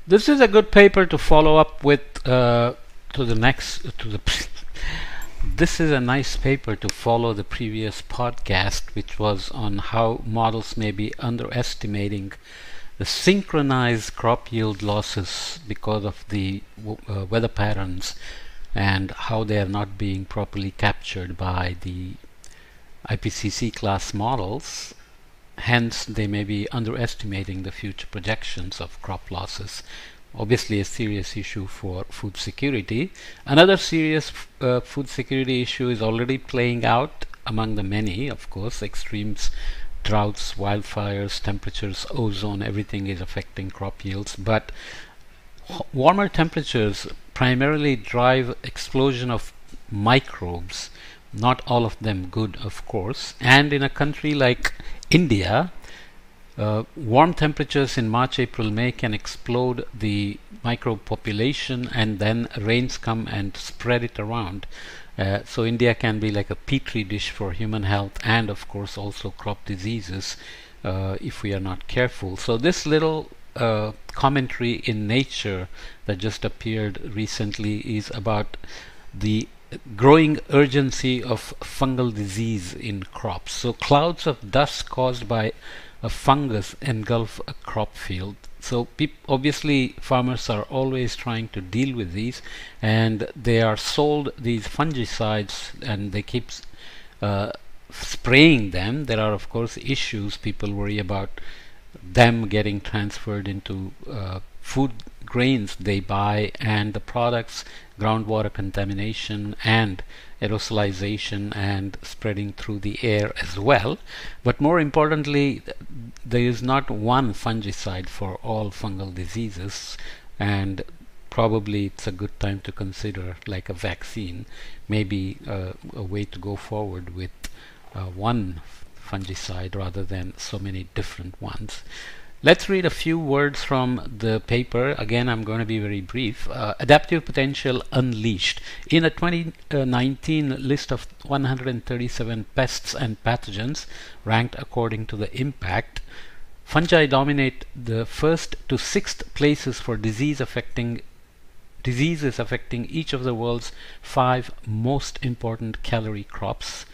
This is a good paper to follow up with to the next to the. This is a nice paper to follow the previous podcast, which was on how models may be underestimating the synchronized crop yield losses because of the weather patterns and how they are not being properly captured by the IPCC class models. Hence, they may be underestimating the future projections of crop losses. Obviously, a serious issue for food security. Another serious food security issue is already playing out among the many, of course. Extremes, droughts, wildfires, temperatures, ozone, everything is affecting crop yields. But warmer temperatures primarily drive explosion of microbes, not all of them good, of course. And in a country like India, warm temperatures in March, April, May can explode the microbe population, and then rains come and spread it around. So India can be like a petri dish for human health and of course also crop diseases if we are not careful. So this little commentary in Nature that just appeared recently is about the growing urgency of fungal disease in crops. So clouds of dust caused by a fungus engulf a crop field. So obviously farmers are always trying to deal with these, and they are sold these fungicides and they keep spraying them. There are of course issues. People worry about them getting transferred into food grains they buy, and the products, groundwater contamination and aerosolization and spreading through the air as well. But more importantly, there is not one fungicide for all fungal diseases, and probably it's a good time to consider like a vaccine, maybe a way to go forward with one fungicide rather than so many different ones. Let's read a few words from the paper. Again, I'm going to be very brief. Adaptive Potential Unleashed. In a 2019 list of 137 pests and pathogens ranked according to the impact, fungi dominate the first to sixth places for diseases affecting each of the world's 5 most important calorie crops.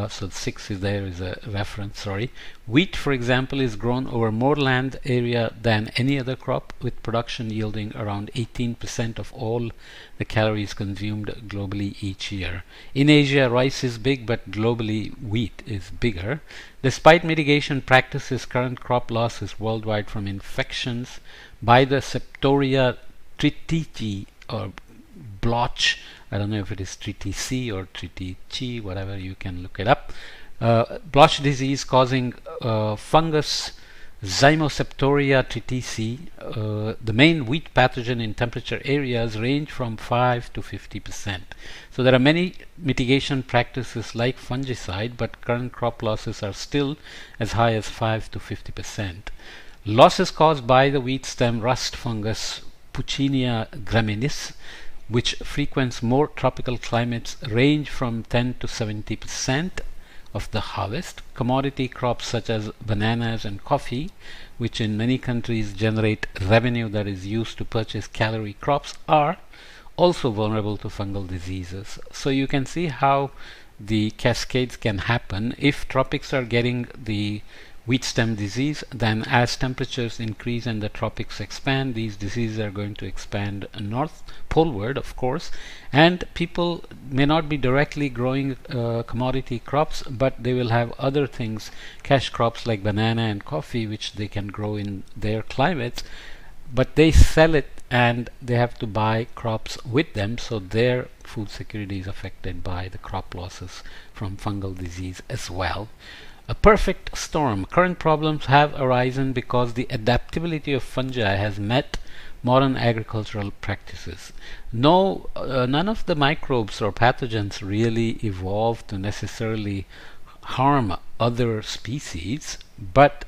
So 6 is there is a reference, sorry. Wheat, for example, is grown over more land area than any other crop, with production yielding around 18% of all the calories consumed globally each year. In Asia, rice is big, but globally wheat is bigger. Despite mitigation practices, current crop losses worldwide from infections by the Septoria tritici or blotch, I don't know if it is tritici or tritici, whatever, you can look it up. Blotch disease causing fungus Zymoseptoria tritici. The main wheat pathogen in temperature areas range from 5 to 50%. So there are many mitigation practices like fungicide, but current crop losses are still as high as 5 to 50%. Losses caused by the wheat stem rust fungus Puccinia graminis, which frequents more tropical climates, range from 10 to 70% of the harvest. Commodity crops such as bananas and coffee, which in many countries generate revenue that is used to purchase calorie crops, are also vulnerable to fungal diseases. So you can see how the cascades can happen. If tropics are getting the wheat stem disease, then as temperatures increase and the tropics expand, these diseases are going to expand north poleward, of course, and people may not be directly growing commodity crops, but they will have other things, cash crops like banana and coffee, which they can grow in their climates, but they sell it and they have to buy crops with them, so their food security is affected by the crop losses from fungal disease as well. A perfect storm. Current problems have arisen because the adaptability of fungi has met modern agricultural practices. None of the microbes or pathogens really evolved to necessarily harm other species, but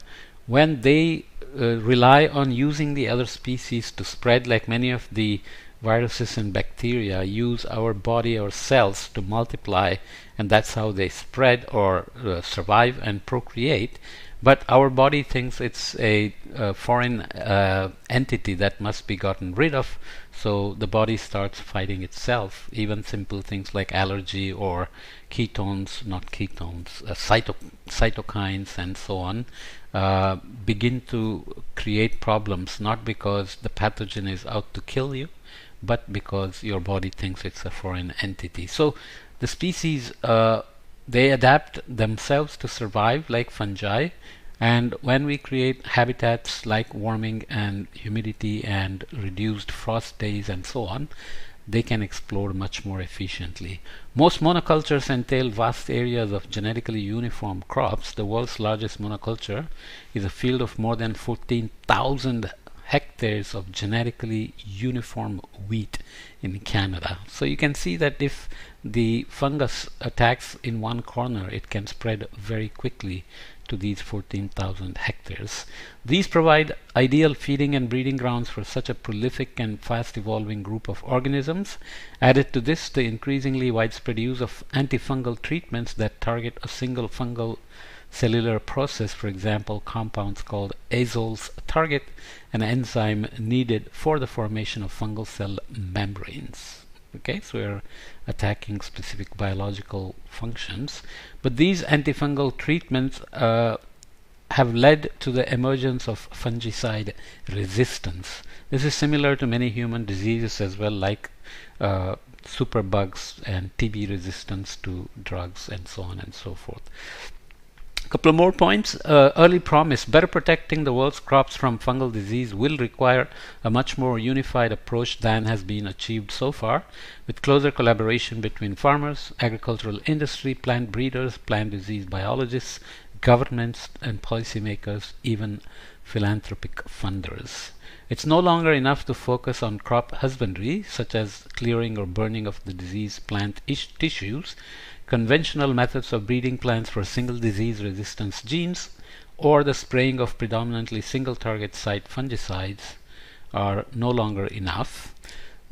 when they rely on using the other species to spread, like many of the viruses and bacteria use our body or cells to multiply, and that's how they spread or survive and procreate. but our body thinks it's a foreign entity that must be gotten rid of, so the body starts fighting itself. Even simple things like allergy or cytokines and so on begin to create problems, not because the pathogen is out to kill you, but because your body thinks it's a foreign entity. So the species, they adapt themselves to survive like fungi, and when we create habitats like warming and humidity and reduced frost days and so on, they can explore much more efficiently. Most monocultures entail vast areas of genetically uniform crops. The world's largest monoculture is a field of more than 14,000 hectares of genetically uniform wheat in Canada. So you can see that if the fungus attacks in one corner, it can spread very quickly to these 14,000 hectares. These provide ideal feeding and breeding grounds for such a prolific and fast evolving group of organisms. Added to this, the increasingly widespread use of antifungal treatments that target a single fungal cellular process, for example, compounds called azoles target an enzyme needed for the formation of fungal cell membranes. Okay, so we're attacking specific biological functions, but these antifungal treatments have led to the emergence of fungicide resistance. This is similar to many human diseases as well, like superbugs and TB resistance to drugs and so on and so forth. A couple of more points. Early promise. Better protecting the world's crops from fungal disease will require a much more unified approach than has been achieved so far, with closer collaboration between farmers, agricultural industry, plant breeders, plant disease biologists, governments and policymakers, even philanthropic funders. It's no longer enough to focus on crop husbandry, such as clearing or burning of the diseased plant tissues. Conventional methods of breeding plants for single disease resistance genes or the spraying of predominantly single target site fungicides are no longer enough.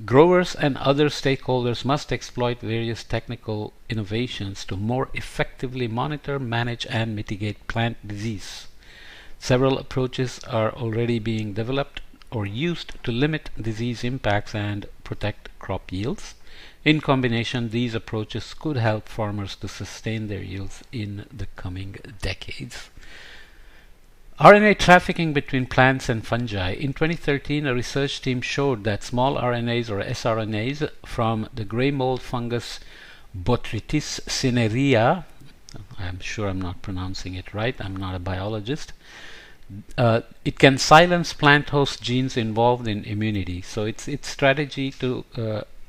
Growers and other stakeholders must exploit various technical innovations to more effectively monitor, manage and mitigate plant disease. Several approaches are already being developed or used to limit disease impacts and protect crop yields. In combination, these approaches could help farmers to sustain their yields in the coming decades. RNA trafficking between plants and fungi. In 2013, a research team showed that small RNAs or sRNAs from the gray mold fungus Botrytis cinerea, I'm sure I'm not pronouncing it right, I'm not a biologist, it can silence plant host genes involved in immunity. So its strategy to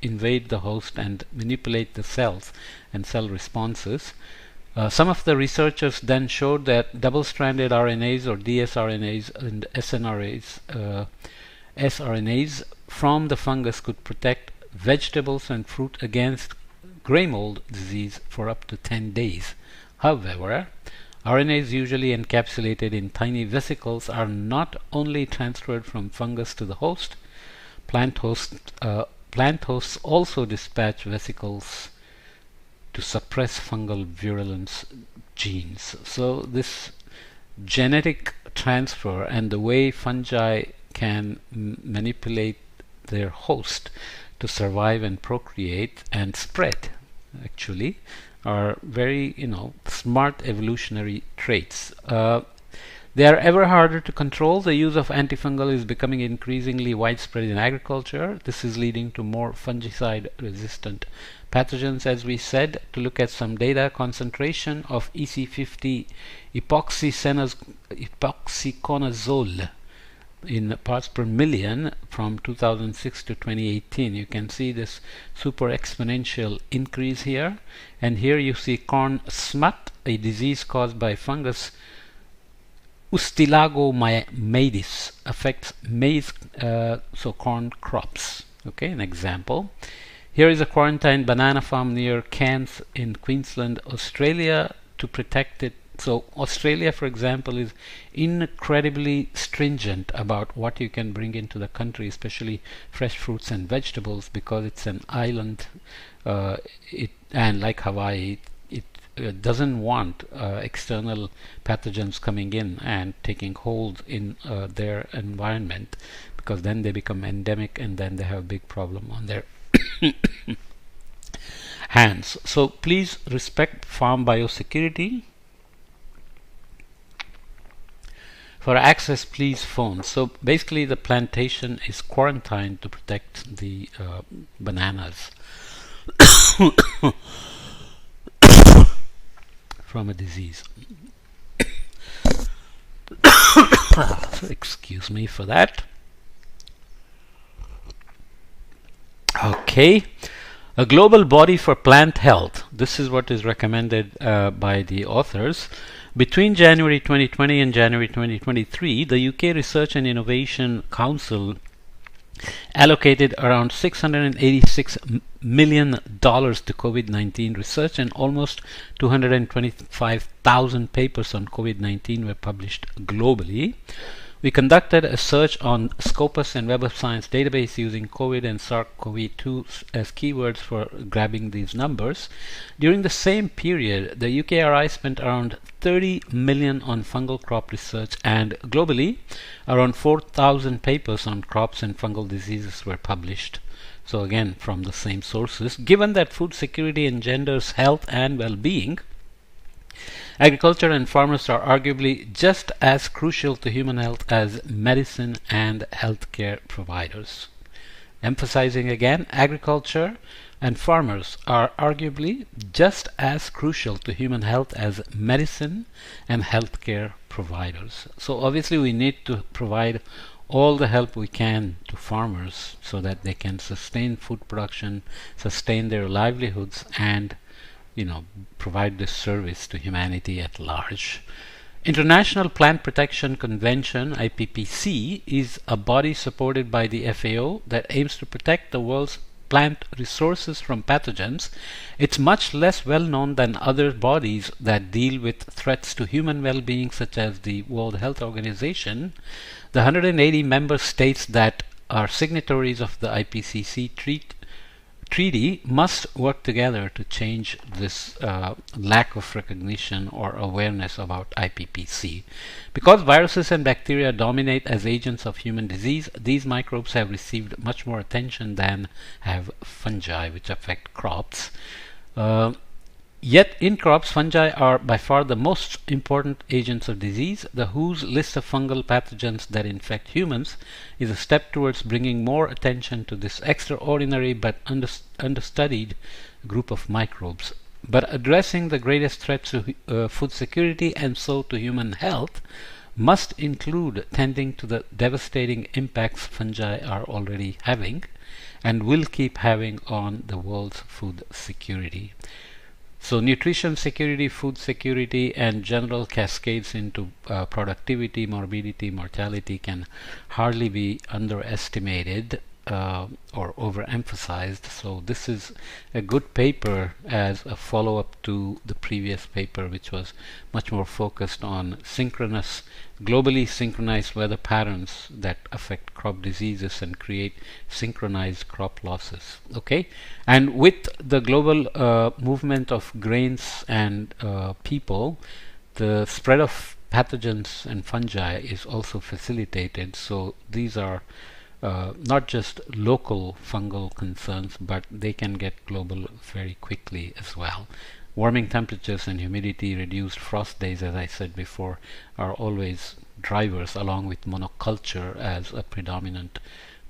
invade the host and manipulate the cells and cell responses. Some of the researchers then showed that double-stranded RNAs or dsRNAs and sRNAs from the fungus could protect vegetables and fruit against gray mold disease for up to 10 days. However, RNAs usually encapsulated in tiny vesicles are not only transferred from fungus to the host, plant hosts also dispatch vesicles to suppress fungal virulence genes. So this genetic transfer and the way fungi can manipulate their host to survive and procreate and spread actually are very smart evolutionary traits. They are ever harder to control. The use of antifungal is becoming increasingly widespread in agriculture. This is leading to more fungicide-resistant pathogens. As we said, to look at some data, concentration of EC50 epoxiconazole in parts per million from 2006 to 2018. You can see this super exponential increase here. And here you see corn smut, a disease caused by fungus Ustilago maedis, affects maize, so corn crops. Okay, an example. Here is a quarantined banana farm near Cairns in Queensland, Australia, to protect it. So Australia, for example, is incredibly stringent about what you can bring into the country, especially fresh fruits and vegetables, because it's an island, and like Hawaii, doesn't want external pathogens coming in and taking hold in their environment, because then they become endemic and then they have a big problem on their hands. So please respect farm biosecurity. For access, please phone. So basically the plantation is quarantined to protect the bananas from a disease. Excuse me for that. Okay. A global body for plant health. This is what is recommended by the authors. Between January 2020 and January 2023, the UK Research and Innovation Council allocated around $686 million to COVID-19 research, and almost 225,000 papers on COVID-19 were published globally. We conducted a search on Scopus and Web of Science database using COVID and SARS-CoV-2 as keywords for grabbing these numbers. During the same period, the UKRI spent around 30 million on fungal crop research, and globally, around 4,000 papers on crops and fungal diseases were published. So again, from the same sources. Given that food security engenders health and well-being, agriculture and farmers are arguably just as crucial to human health as medicine and healthcare providers. Emphasizing again, agriculture and farmers are arguably just as crucial to human health as medicine and healthcare providers. So obviously we need to provide all the help we can to farmers so that they can sustain food production, sustain their livelihoods, and provide this service to humanity at large. International Plant Protection Convention, IPPC, is a body supported by the FAO that aims to protect the world's plant resources from pathogens. It's much less well known than other bodies that deal with threats to human well-being, such as the World Health Organization. The 180 member states that are signatories of the IPCC treaty must work together to change this lack of recognition or awareness about IPPC. Because viruses and bacteria dominate as agents of human disease, these microbes have received much more attention than have fungi, which affect crops. Yet in crops, fungi are by far the most important agents of disease. The WHO's list of fungal pathogens that infect humans is a step towards bringing more attention to this extraordinary but understudied group of microbes. But addressing the greatest threats to food security and so to human health must include tending to the devastating impacts fungi are already having and will keep having on the world's food security. So nutrition security, food security, and general cascades into productivity, morbidity, mortality can hardly be underestimated or overemphasized. So this is a good paper as a follow-up to the previous paper, which was much more focused on globally synchronized weather patterns that affect crop diseases and create synchronized crop losses. Okay, and with the global movement of grains and people, the spread of pathogens and fungi is also facilitated. So these are not just local fungal concerns, but they can get global very quickly as well. Warming temperatures and humidity, reduced frost days, as I said before, are always drivers, along with monoculture as a predominant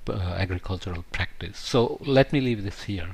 agricultural practice. So let me leave this here.